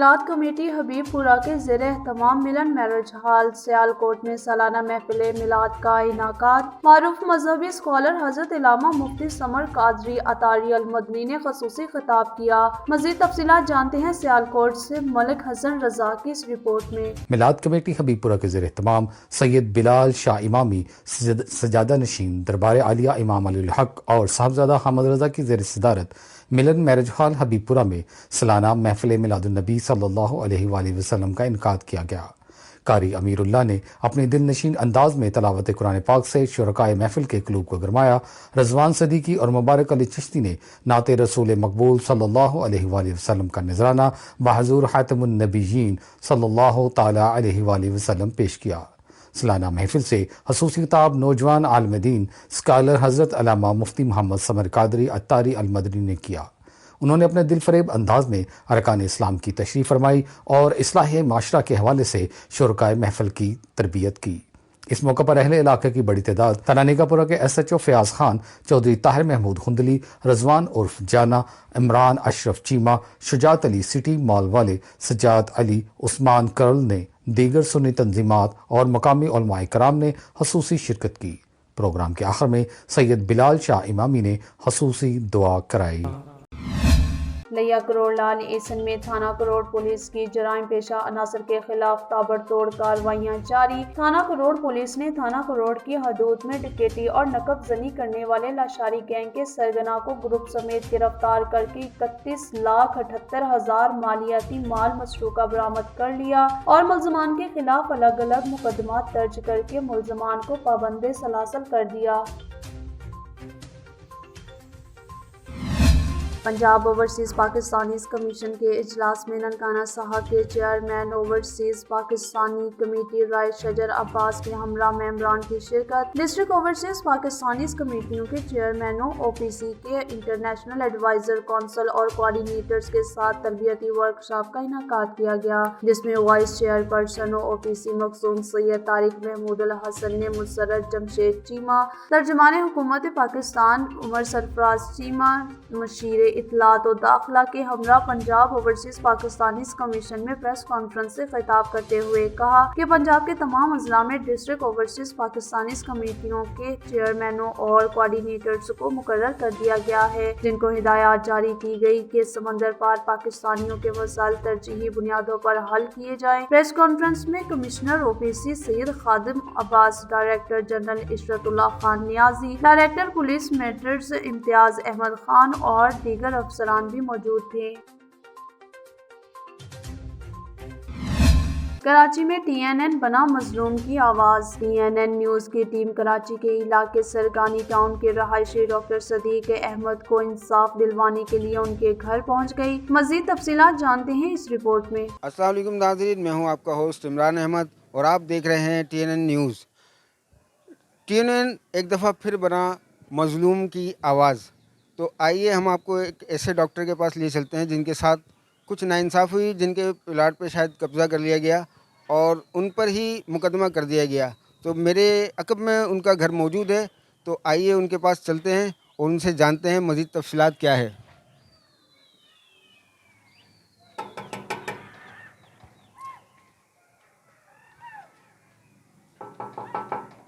मिलाद committee हबीबपुरा के ज़ेर एहतमाम मिलन marriage hall Sialkot में सालाना महफिल मिलाद का इनाकात। मारूफ मजहबी स्कॉलर हजरत इलामा मुफ्ती समर कादरी अतारी अल मदनी ने खसूसी खिताब किया। मज़ीद तफसीलात जानते हैं सियालकोट से मलिक हसन रजा की इस रिपोर्ट में। मिलाद कमेटी हबीबपुरा के ज़ेर एहतमाम सैयद बिलाल शाह इमामी, सजादा नशीन दरबार आलिया इमाम अली हक और साहबजादा हमद रजा की ज़ेर सदारत मिलन मैरिज हॉल हबीबपुरा में सालाना महफिल मिलादुन्नबी सल्लल्लाहु अलैहि वसल्लम का इनकाद किया गया। कारी अमीरुल्लाह ने अपने दिल नशीन अंदाज में तलावत कुरान पाक से शुरकाए महफिल के क़ुलूब को गरमाया। रज़वान सदीकी और मुबारक अली चिश्ती ने नाते रसूल मकबूल सल्लल्लाहु अलैहि वसल्लम का नजराना बहज़ूर हातिमुन नबीयीन सल्लल्लाहु ताला अलैहि वसल्लम पेश किया। सालाना महफिल से खसूसी खिताब नौजवान आलिम दीन स्कॉलर हज़रत अल्लामा मुफ्ती मोहम्मद समर कादरी अत्तारी अल मदनी ने किया। उन्होंने अपने दिल फरेब अंदाज में अरकान इस्लाम की तशरीफ़ फरमाई और इस्लाह माशरा के हवाले से शुरकाए महफिल की तरबियत की। इस मौके पर अहले इलाके की बड़ी तादाद तनानिकापुरा के SHO फयाज खान, चौधरी ताहिर महमूद हुंदली, रजवान उर्फ जाना, इमरान अशरफ चीमा, शुजात अली सिटी मॉल वाले, सज्जाद अली, उस्मान करल ने दीगर सुन्नी तंजीमात और मकामी उलमाए कराम ने खसूसी शिरकत की। प्रोग्राम के आखिर में सैयद बिलाल शाह इमामी ने खसूसी दुआ कराई। लिया करोड़ लाल एसन में थाना करोड़ पुलिस की जराइम पेशा अनासर के खिलाफ ताबड़तोड़ कार्रवाइयां जारी। थाना करोड़ पुलिस ने थाना करोड़ की हदूद में डकैती और नकबजनी करने वाले लाशारी गैंग के सरगना को ग्रुप समेत गिरफ्तार करके 31,78,000 मालियाती माल मसरूका बरामद कर लिया और मुल्जमान के खिलाफ अलग अलग मुकदमा दर्ज करके मुल्जमान को पाबंदे सलासल कर दिया। पंजाब ओवरसीज़ पाकिस्तानी कमीशन के इजलास में ननकाना साहब के चेयरमैन ओवरसीज़ पाकिस्तानी कमेटी राय शजर अब्बास के हमरा मेंबरान की शिरकत। डिस्ट्रिक्ट ओवरसीज़ पाकिस्तानी कमेटियों के चेयरमैनों, OPC के इंटरनेशनल एडवाइजर कौंसिल और कोऑर्डिनेटर्स के साथ तरबियती वर्कशॉप का इनाकाद किया गया, जिसमें vice chairperson OPC Makhdoom Syed Tariq Mahmood al Hassan ने मुसर्रत जमशेद चीमा, तर्जमान हुकूमत पाकिस्तान उमर सरफराज चीमा, मशीर इत्तलात और दाखिला के हमरा पंजाब ओवरसीज़ पाकिस्तानी कमीशन में प्रेस कॉन्फ्रेंस से खिताब करते हुए कहा कि पंजाब के तमाम अजला में डिस्ट्रिक्ट ओवरसीज़ पाकिस्तानी कमेटियों के चेयरमैनों और कोऑर्डिनेटर्स को मुकर्रर कर दिया गया है, जिनको हिदायत जारी की गई कि समंदर पार पाकिस्तानियों के मसाइल तरजीही बुनियादों पर हल किए जाएं। प्रेस कॉन्फ्रेंस में commissioner OPC Syed Khadim Abbas, director general Ishratullah Khan Niazi, director police matters Imtiaz Ahmed Khan और दीगर अफसरान भी मौजूद थे। कराची में TNN बना मजलूम की आवाज़। TNN न्यूज़ की टीम कराची के इलाके सरगानी टाउन के रहायशी डॉक्टर सदीक अहमद को इंसाफ दिलवाने के लिए उनके घर पहुंच गई। मजीद तफसीलात जानते हैं इस रिपोर्ट में। अस्सलाम वालेकुम नाज़रीन, मैं हूं आपका होस्ट इमरान अहमद और आप देख रहे हैं TNN न्यूज़। TNN एक दफ़ा फिर बना मजलूम की आवाज़। तो आइए हम आपको एक ऐसे डॉक्टर के पास ले चलते हैं जिनके साथ कुछ नाइंसाफ़ी हुई, जिनके प्लाट पे शायद कब्ज़ा कर लिया गया और उन पर ही मुकदमा कर दिया गया। तो मेरे अक़ब में उनका घर मौजूद है, तो आइए उनके पास चलते हैं और उनसे जानते हैं मज़ीद तफ़सीलात क्या है।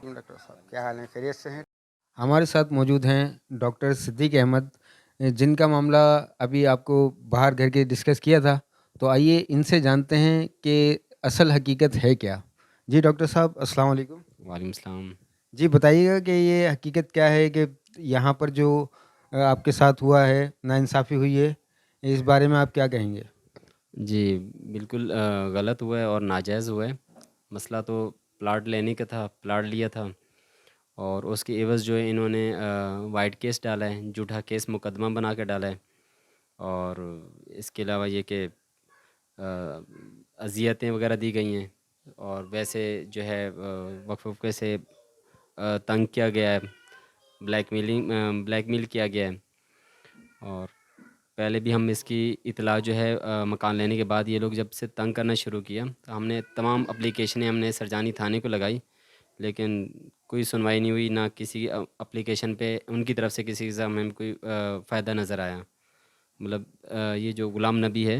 डॉक्टर साहब, क्या हाल है? खैरियत से हैं? हमारे साथ मौजूद हैं डॉक्टर सिद्दीक अहमद, जिनका मामला अभी आपको बाहर घर के डिस्कस किया था। तो आइए इनसे जानते हैं कि असल हकीकत है क्या। जी डॉक्टर साहब, अस्सलाम वालेकुम। वालेकुम सलाम। जी बताइएगा कि ये हकीकत क्या है कि यहाँ पर जो आपके साथ हुआ है, नाइंसाफ़ी हुई है, इस बारे में आप क्या कहेंगे? जी बिल्कुल गलत हुआ है और नाजायज़ हुआ है। मसला तो प्लाट लेने का था, प्लाट लिया था और उसके एवज़ जो है इन्होंने वाइट केस डाला है, झूठा केस मुकदमा बना के डाला है। और इसके अलावा ये कि अज़ियतें वगैरह दी गई हैं और वैसे जो है वक्फ़े से तंग किया गया है, ब्लैकमेल किया गया है। और पहले भी हम इसकी इतला जो है मकान लेने के बाद ये लोग जब से तंग करना शुरू किया तो हमने तमाम एप्लीकेशनें हमने सरजानी थाने को लगाई, लेकिन कोई सुनवाई नहीं हुई। ना किसी एप्लीकेशन पे उनकी तरफ से किसी से हमें कोई फ़ायदा नज़र आया। मतलब ये जो गुलाम नबी है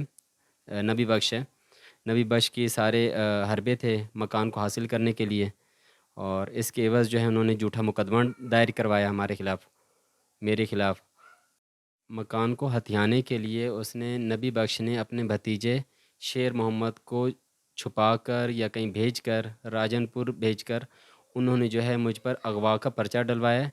नबी बख्श है। नबी बख्श के सारे हरबे थे मकान को हासिल करने के लिए, और इसके एवज़ जो है उन्होंने झूठा मुकदमा दायर करवाया हमारे ख़िलाफ़, मेरे ख़िलाफ़। मकान को हथियाने के लिए उसने नबी बख्श ने अपने भतीजे शेर मोहम्मद को छुपाकर या कहीं भेजकर, राजनपुर भेजकर, उन्होंने जो है मुझ पर अगवा का पर्चा कटवाया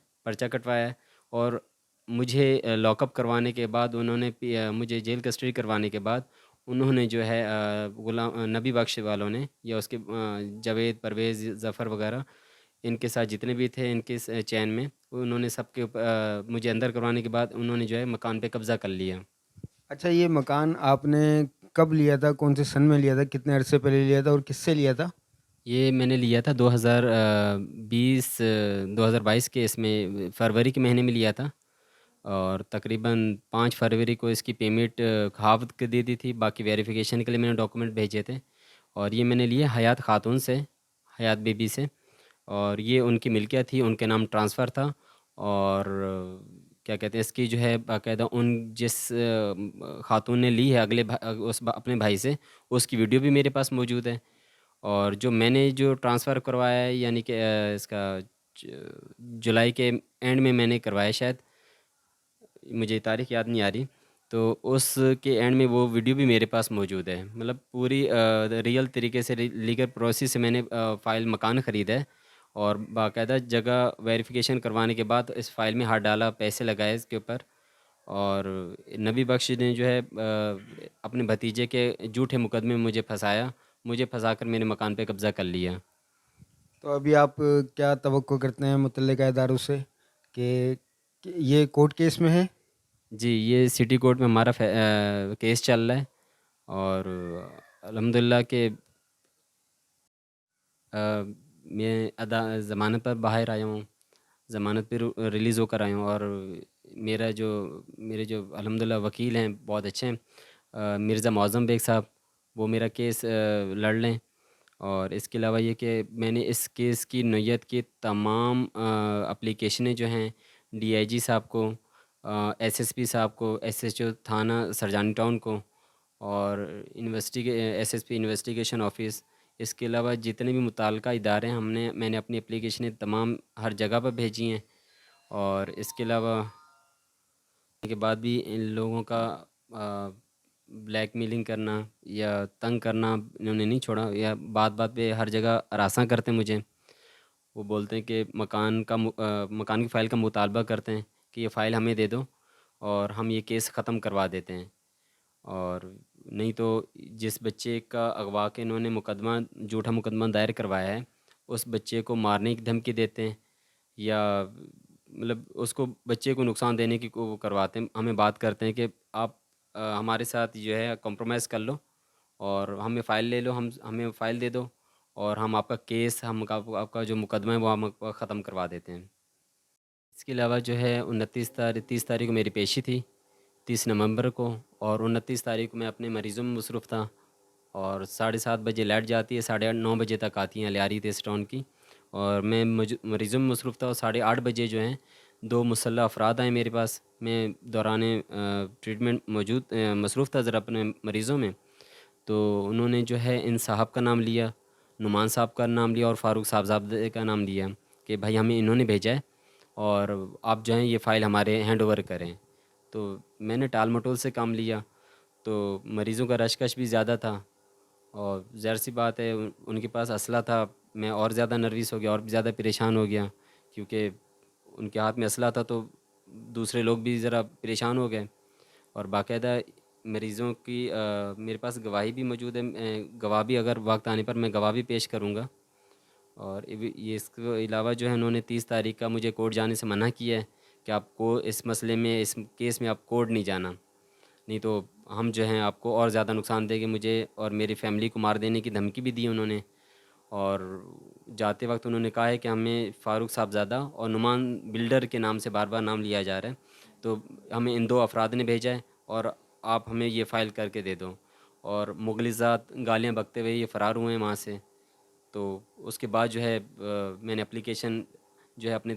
है। और मुझे लॉकअप करवाने के बाद उन्होंने मुझे जेल कस्टडी करवाने के बाद उन्होंने जो है नबी बख्श वालों ने या उसके जावेद, परवेज़, ज़फ़र वगैरह, इनके साथ जितने भी थे इनके चैन में, उन्होंने सबके मुझे अंदर करवाने के बाद उन्होंने जो है मकान पे कब्ज़ा कर लिया। अच्छा, ये मकान आपने कब लिया था? कौन से सन में लिया था? कितने अरसे पहले लिया था और किससे लिया था? ये मैंने लिया था 2022 के इसमें फरवरी के महीने में लिया था, और तकरीबन 5 फरवरी को इसकी पेमेंट हाफ़ के दे दी थी। बाकी वेरिफ़िकेशन के लिए मैंने डॉक्यूमेंट भेजे थे, और ये मैंने लिए हयात खातून से, हयात बीबी से, और ये उनकी मिल्कियत थी, उनके नाम ट्रांसफ़र था। और क्या कहते हैं, इसकी जो है बाकायदा जिस खातून ने ली है अपने भाई से, उसकी वीडियो भी मेरे पास मौजूद है। और जो मैंने जो ट्रांसफ़र करवाया है, यानी कि इसका जुलाई के एंड में मैंने करवाया शायद, मुझे तारीख़ याद नहीं आ रही, तो उसके एंड में वो वीडियो भी मेरे पास मौजूद है। मतलब पूरी रियल तरीके से लीगल प्रोसेस से मैंने फ़ाइल मकान ख़रीदा है, और बाकायदा जगह वेरिफ़िकेशन करवाने के बाद इस फ़ाइल में हाथ डाला, पैसे लगाए इसके ऊपर। और नबी बख्श ने जो है अपने भतीजे के झूठे मुकदमे में मुझे फंसाकर मेरे मकान पे कब्ज़ा कर लिया। तो अभी आप क्या तवक्को करते हैं मुतल्लिका इदारों से कि ये कोर्ट केस में है? जी, ये सिटी कोर्ट में हमारा केस चल रहा है, और अल्हम्दुलिल्लाह के मैं ज़मानत पर बाहर आया हूँ, ज़मानत पे रिलीज़ होकर आया हूँ। और मेरे जो अल्हम्दुलिल्लाह वकील हैं, बहुत अच्छे हैं, मिर्ज़ा मौज़म बेग साहब, वो मेरा केस लड़ लें। और इसके अलावा ये कि मैंने इस केस की नौयत की तमाम एप्लीकेशनें जो हैं डीआईजी साहब को, एसएसपी साहब को, एसएचओ थाना सरजानी टाउन को, और एसएसपी इन्वेस्टिगेशन ऑफिस, इसके अलावा जितने भी मुताल्लिका इदारे हैं, मैंने अपनी एप्लीकेशनें तमाम हर जगह पर भेजी हैं। और इसके अलावा के बाद भी इन लोगों का ब्लैकमेलिंग करना या तंग करना इन्होंने नहीं छोड़ा, या बात बात पे हर जगह हरासा करते हैं मुझे। वो बोलते हैं कि मकान की फ़ाइल का मुतालबा करते हैं कि ये फ़ाइल हमें दे दो और हम ये केस ख़त्म करवा देते हैं। और नहीं तो जिस बच्चे का अगवा के इन्होंने झूठा मुकदमा दायर करवाया है, उस बच्चे को मारने की धमकी देते हैं, या मतलब उसको बच्चे को नुकसान देने की वो करवाते हैं। हमें बात करते हैं कि आप हमारे साथ जो है कॉम्प्रोमाइज़ कर लो, और हमें फ़ाइल ले लो, हमें फ़ाइल दे दो, और हम आपका केस, आपका जो मुकदमा है वो हम आपका ख़त्म करवा देते हैं। इसके अलावा जो है 30 तारीख को मेरी पेशी थी, 30 नवंबर को, और 29 तारीख को मैं अपने मरीज़ों में मसरूफ़ था। और 7:30 बजे लाइट जाती है, 8:30 9 बजे तक आती हैं लियारी तेज़ टाउन की, और मैं मरीज़ों में मसरूफ़ था। और 8:30 बजे जो हैं 2 मुसल्लह अफराद आए मेरे पास। मैं दौरान ट्रीटमेंट मसरूफ़ था ज़रा अपने मरीज़ों में। तो उन्होंने जो है इन साहब का नाम लिया, नुमान साहब का नाम लिया, और फ़ारूक साहबज़ादे का नाम लिया कि भाई हमें इन्होंने भेजा है, और आप जो हैं ये फ़ाइल हमारे हैंड ओवर करें। तो मैंने टाल-मटोल से काम लिया। तो मरीज़ों का रश-कश भी ज़्यादा था, और ज़ाहिर-सी बात है उनके पास असला था। मैं और ज़्यादा नर्वस हो गया, और भी ज़्यादा परेशान हो गया, क्योंकि उनके हाथ में असला था, तो दूसरे लोग भी ज़रा परेशान हो गए। और बाकायदा मरीज़ों की मेरे पास गवाही भी मौजूद है। गवाह भी अगर वक्त आने पर मैं गवाह भी पेश करूँगा। और ये इसके अलावा जो है उन्होंने 30 तारीख का मुझे कोर्ट जाने से मना किया है कि आपको इस मसले में, इस केस में आप कोर्ट नहीं जाना, नहीं तो हम जो हैं आपको और ज़्यादा नुकसान देंगे। मुझे और मेरी फैमिली को मार देने की धमकी भी दी उन्होंने। और जाते वक्त उन्होंने कहा है कि हमें फ़ारूक साहबज़ादा और नुमान बिल्डर के नाम से बार बार नाम लिया जा रहा है, तो हमें इन 2 अफराद ने भेजा है, और आप हमें ये फ़ाइल करके दे दो। और मुगलिज़ात गालियाँ बकते हुए ये फ़रार हुए हैं वहाँ से। तो उसके बाद जो है मैंने एप्लीकेशन जो है अपने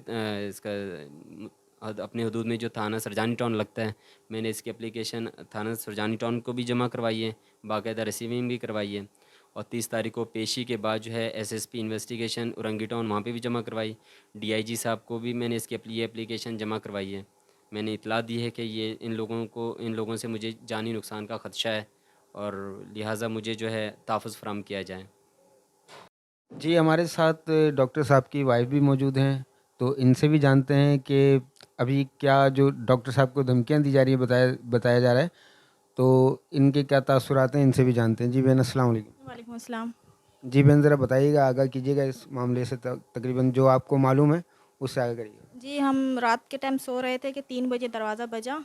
इसका अपने हदूद में जो थाना सरजानी टाउन लगता है, मैंने इसकी एप्लीकेशन थाना सरजानी टाउन को भी जमा करवाई है, बाकायदा रिसीविंग भी करवाई है। और 30 तारीख को पेशी के बाद जो है एसएसपी इन्वेस्टिगेशन औरंगी टाउन वहाँ पे भी जमा करवाई। डीआईजी साहब को भी मैंने इसकी एप्लीकेशन जमा करवाई है। मैंने इतला दी है कि ये इन लोगों से मुझे जानी नुकसान का ख़दशा है और लिहाजा मुझे जो है तहफ़्फ़ुज़ फराहम किया जाए। जी, हमारे साथ डॉक्टर साहब की वाइफ भी मौजूद हैं, तो इनसे भी जानते हैं कि अभी क्या जो डॉक्टर साहब को धमकियाँ दी जा रही है बताया जा रहा है, तो इनके क्या तासुरात हैं, इनसे भी जानते हैं। जी बहन, अस्सलाम वालेकुम। वालेकुम अस्सलाम। जी बहन, ज़रा बताइएगा, आगाह कीजिएगा इस मामले से, तकरीबन जो आपको मालूम है उससे आगे करिएगा। जी, हम रात के टाइम सो रहे थे कि 3 बजे दरवाज़ा बजा,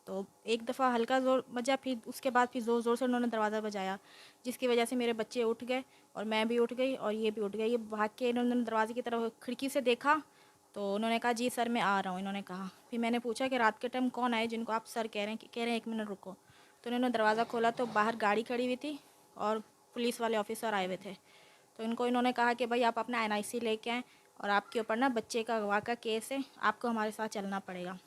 तो एक दफ़ा हल्का ज़ोर बजा, फिर उसके बाद फिर ज़ोर ज़ोर से उन्होंने दरवाज़ा बजाया, जिसकी वजह से मेरे बच्चे उठ गए और मैं भी उठ गई और ये भी उठ गए। ये भाग के इन्होंने दरवाजे की तरफ खिड़की से देखा, तो उन्होंने कहा जी सर मैं आ रहा हूँ, इन्होंने कहा। फिर मैंने पूछा कि रात के टाइम कौन आए जिनको आप सर कह रहे हैं 1 मिनट रुको। तो उन्होंने दरवाज़ा खोला तो बाहर गाड़ी खड़ी हुई थी और पुलिस वाले ऑफिसर आए हुए थे। तो इन्होंने कहा कि भाई आप अपना NIC लेके आएँ और आपके ऊपर ना बच्चे का अगवा का केस है, आपको हमारे साथ चलना पड़ेगा।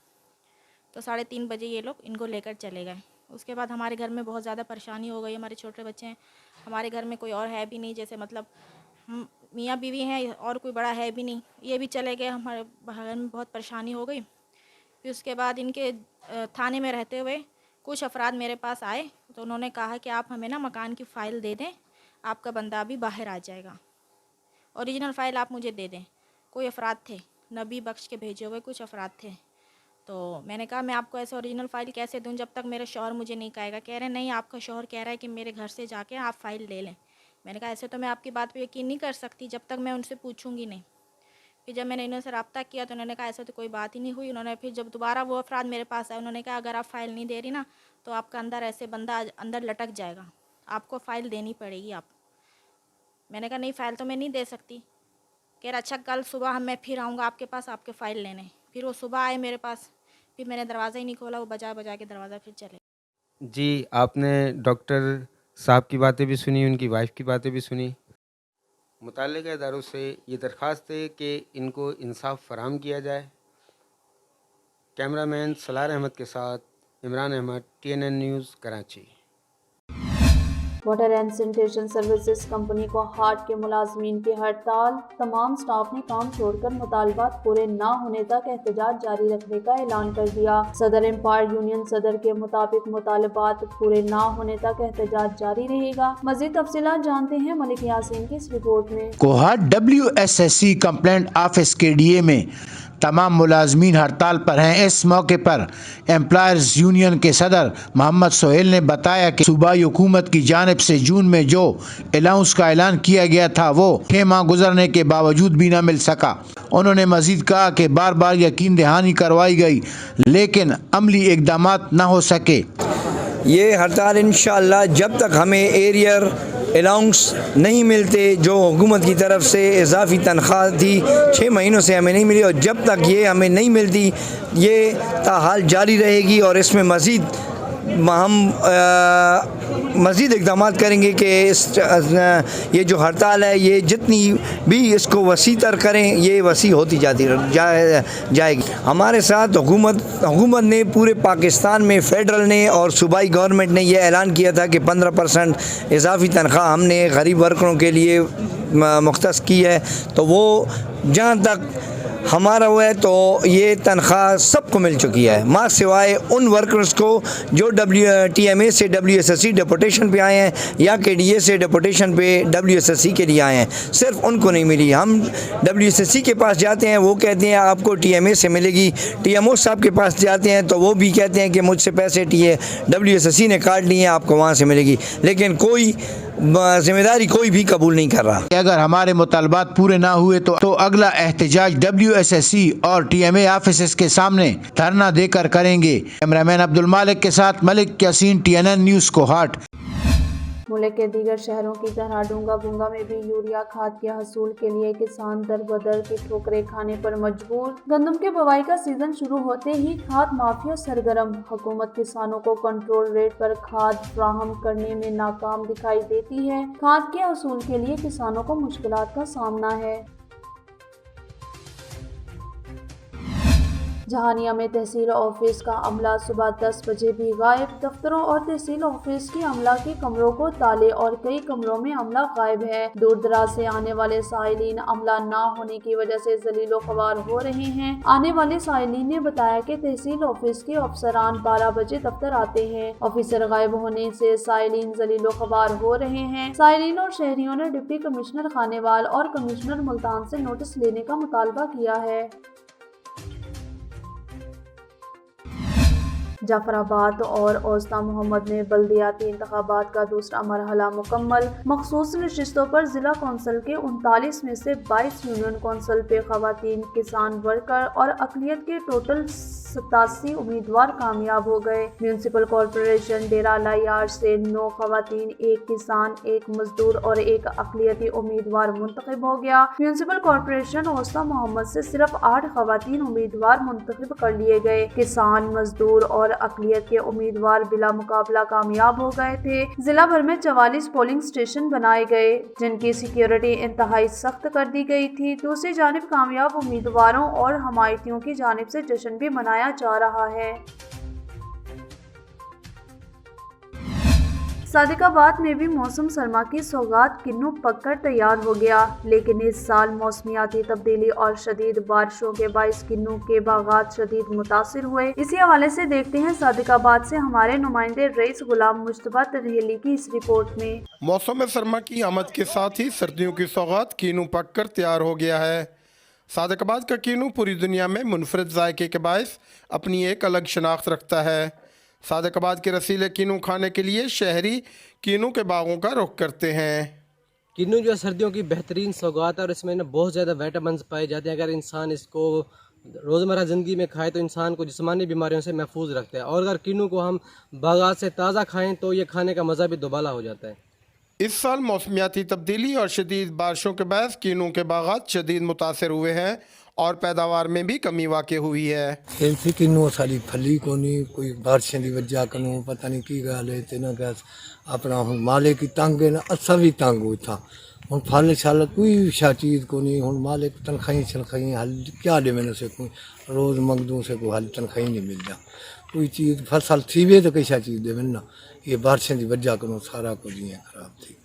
तो 3:30 बजे ये लोग इनको लेकर चले गए। उसके बाद हमारे घर में बहुत ज़्यादा परेशानी हो गई। हमारे छोटे बच्चे हैं, हमारे घर में कोई और है भी नहीं, जैसे मतलब हम मियाँ बीवी हैं और कोई बड़ा है भी नहीं, ये भी चले गए। हमारे घर में बहुत परेशानी हो गई। फिर उसके बाद इनके थाने में रहते हुए कुछ अफराद मेरे पास आए, तो उन्होंने कहा कि आप हमें ना मकान की फ़ाइल दे दें, आपका बंदा अभी बाहर आ जाएगा, ओरिजिनल फ़ाइल आप मुझे दे दें। कोई अफराद थे, नबी बख्श के भेजे हुए कुछ अफराद थे। तो मैंने कहा मैं आपको ऐसे ओरिजिनल फ़ाइल कैसे दूं जब तक मेरा शौहर मुझे नहीं कहेगा। कह रहे नहीं, आपका शौहर कह रहा है कि मेरे घर से जाके आप फ़ाइल ले लें। मैंने कहा ऐसे तो मैं आपकी बात पे यकीन नहीं कर सकती जब तक मैं उनसे पूछूंगी नहीं। फिर जब मैंने इन्होंने रब्ता किया तो उन्होंने कहा ऐसे तो कोई बात ही नहीं हुई। उन्होंने फिर जब दोबारा वो अफराद मेरे पास आए, उन्होंने कहा अगर आप फ़ाइल नहीं दे रही ना तो आपका अंदर ऐसे बंदा अंदर लटक जाएगा, आपको फ़ाइल देनी पड़ेगी आप। मैंने कहा नहीं, फ़ाइल तो मैं नहीं दे सकती। कह रहा अच्छा कल सुबह मैं फिर आऊँगा आपके पास आपके फ़ाइल लेने। फिर वो सुबह आए मेरे पास, फिर मैंने दरवाज़ा ही नहीं खोला, वो बजा बजा के दरवाज़ा फिर चले। जी, आपने डॉक्टर साहब की बातें भी सुनी, उनकी वाइफ की बातें भी सुनी। मुतल्लिक़ा इदारों से ये दरख्वास्त है कि इनको इंसाफ फराहम किया जाए। कैमरामैन सलार अहमद के साथ Imran Ahmed, TNN news, Karachi. Water and sanitation services company को हाट के मुलाजमीन की हड़ताल। तमाम स्टाफ ने काम छोड़कर मुतालबात पूरे ना होने तक एहतजाज जारी रखने का ऐलान कर दिया। सदर एम्पायर यूनियन सदर के मुताबिक मुतालबात पूरे ना होने तक एहतजाज जारी रहेगा। मजीद तफसीलात जानते हैं मलिक यासीन की इस रिपोर्ट में। कोहाट WSSC कंप्लेंट ऑफिस के DA में तमाम मुलाजमीन हड़ताल पर हैं। इस मौके पर एम्प्लॉयर्स यूनियन के सदर मोहम्मद सोहेल ने बताया कि सूबाई हुकूमत की जानिब से जून में जो अलाउंस का ऐलान किया गया था वो 6 माह गुजरने के बावजूद भी न मिल सका। उन्होंने मजीद कहा कि बार बार यकीन दहानी करवाई गई लेकिन अमली इकदामात न हो सके। ये हड़ताल इंशाअल्लाह जब तक हमें एरियर अलाउंस नहीं मिलते, जो हुकूमत की तरफ से इजाफी तनख्वाह थी 6 महीनों से हमें नहीं मिली, और जब तक ये हमें नहीं मिलती ये ताहाल जारी रहेगी। और इसमें मज़ीद इक़दामात करेंगे कि ये जो हड़ताल है ये जितनी भी इसको वसी तर करें ये वसी होती जाएगी। हमारे साथ हुकूमत ने पूरे पाकिस्तान में फेडरल ने और सूबाई गवर्नमेंट ने यह ऐलान किया था कि 15% इजाफी तनख्वाह हमने गरीब वर्करों के लिए मुख्तस की है। तो वो जहाँ तक हमारा हुआ है तो ये तनख्वाह सबको मिल चुकी है, माँ सिवाय उन वर्कर्स को जो TMA से WSSC डिपोटेशन पे आए हैं या KDA से डिपोटेशन पे WSSC के लिए आए हैं, सिर्फ उनको नहीं मिली। हम WSSC के पास जाते हैं, वो कहते हैं आपको TMA से मिलेगी। TMO साहब के पास जाते हैं तो वो भी कहते हैं कि मुझसे पैसे WSSC ने काट लिए हैं, आपको वहाँ से मिलेगी। लेकिन कोई जिम्मेदारी कोई भी कबूल नहीं कर रहा। अगर हमारे मुतालबात पूरे ना हुए तो अगला एहतजाज WSSC और TMA ऑफिस के सामने धरना देकर करेंगे। कैमरामैन अब्दुल मालिक के साथ मलिक यासीन, TNN न्यूज़, कोहाट। मुल्क के दीगर शहरों की तरह डूंगा बुंगा में भी यूरिया खाद के हसूल के लिए किसान दर बदर की ठोकरें खाने पर मजबूर। गंदम के बुवाई का सीजन शुरू होते ही खाद माफिया सरगर्म। हुकूमत किसानों को कंट्रोल रेट पर खाद फ्राहम करने में नाकाम दिखाई देती है। खाद के हसूल के लिए किसानों को मुश्किलात का सामना है। जहानिया में तहसील ऑफिस का अमला सुबह 10 बजे भी गायब। दफ्तरों और तहसील ऑफिस की अमला के कमरों को ताले और कई कमरों में अमला गायब है। दूर दराज से आने वाले साइलिन अमला न होने की वजह से जलीलो ख्वार हो रहे हैं। आने वाले साइलिन ने बताया कि तहसील ऑफिस के अफसरान 12 बजे दफ्तर आते हैं। ऑफिसर गायब होने से साइलिन जलीलो ख्वार हो रहे हैं। साइलिन और शहरियों ने डिप्टी कमिश्नर खानेवाल और कमिश्नर मुल्तान से नोटिस लेने का मुतालबा किया है। जाफराबाद और औस्ता मोहम्मद में बल्दियाती इंतखाबात का दूसरा मरहला मुकम्मल। मखसूस नशिस्तों पर जिला कौंसिल के 39 में से 22 यूनियन कौंसिल पे खवातीन, किसान, वर्कर और अकलियत के टोटल 87 उम्मीदवार कामयाब हो गए। म्यूनसिपल कॉरपोरेशन डेरा लायार से 9 खवातीन, 1 किसान, 1 मजदूर और 1 अकलियती उम्मीदवार मुंतखब हो गया। म्यूनसिपल कॉरपोरेशन औस्ता मोहम्मद से सिर्फ 8 खवातीन उम्मीदवार मुंतखब कर लिए गए। किसान, मजदूर और अकलियत के उम्मीदवार बिला मुकाबला कामयाब हो गए थे। जिला भर में 44 पोलिंग स्टेशन बनाए गए जिनकी सिक्योरिटी इंतहाई सख्त कर दी गई थी। दूसरी जानिब कामयाब उम्मीदवारों और हमायतियों की जानिब से जश्न भी मनाया जा रहा है। सादिकाबाद में भी मौसम सरमा की सौगात किन्नू पककर तैयार हो गया, लेकिन इस साल मौसमियाती तब्दीली और शदीद बारिशों के बाइस किन्नू के बागात शदीद मुतासिर हुए। इसी हवाले से देखते हैं सादिकाबाद से हमारे नुमाइंदे रईस गुलाम मुश्तबा तरहेली की इस रिपोर्ट में। मौसम सरमा की आमद के साथ ही सर्दियों की सौगात किन्नू पककर तैयार हो गया है। सादिकाबाद का किन्नू पूरी दुनिया में मुनफरिद जायके के बायस अपनी एक अलग शनाख्त रखता है। सादिकाबाद के रसीले किन्नू खाने के लिए शहरी किन्नू के बागों का रुख करते हैं। किन्नू जो है सर्दियों की बेहतरीन सौगात है और इसमें ना बहुत ज़्यादा विटामिन्स पाए जाते हैं। अगर इंसान इसको रोज़मर्रा ज़िंदगी में खाए तो इंसान को जिस्मानी बीमारियों से महफूज रखता है, और अगर किन्नू को हम बागात से ताज़ा खाएं तो ये खाने का मज़ा भी दुबाला हो जाता है। इस साल मौसमियाती तब्दीली और शदीद बारिशों के बायस किन्नू के बागात शदीद मुतासर हुए हैं और पैदावार में भी कमी वाक़ हुई है। किन्नू सारी फली कोनी, कोई बारिशें की वजह कनू पता नहीं की गल है ते ना गैस अपना हुन माले की तंग है ना, असा भी तंग हो था। हुन फल शल कोई शा चीज़ कोनी, हुन मालिक तनखाही शनखाही हल क्या दे मैंने से कोई रोज़ मंगदूँ से कोई हल तनखाही नहीं मिलता। कोई चीज़ फसल थी वे तो कैसा चीज़ दे ना, ये बारिशें की वजह कनू सारा कुछ खराब थी।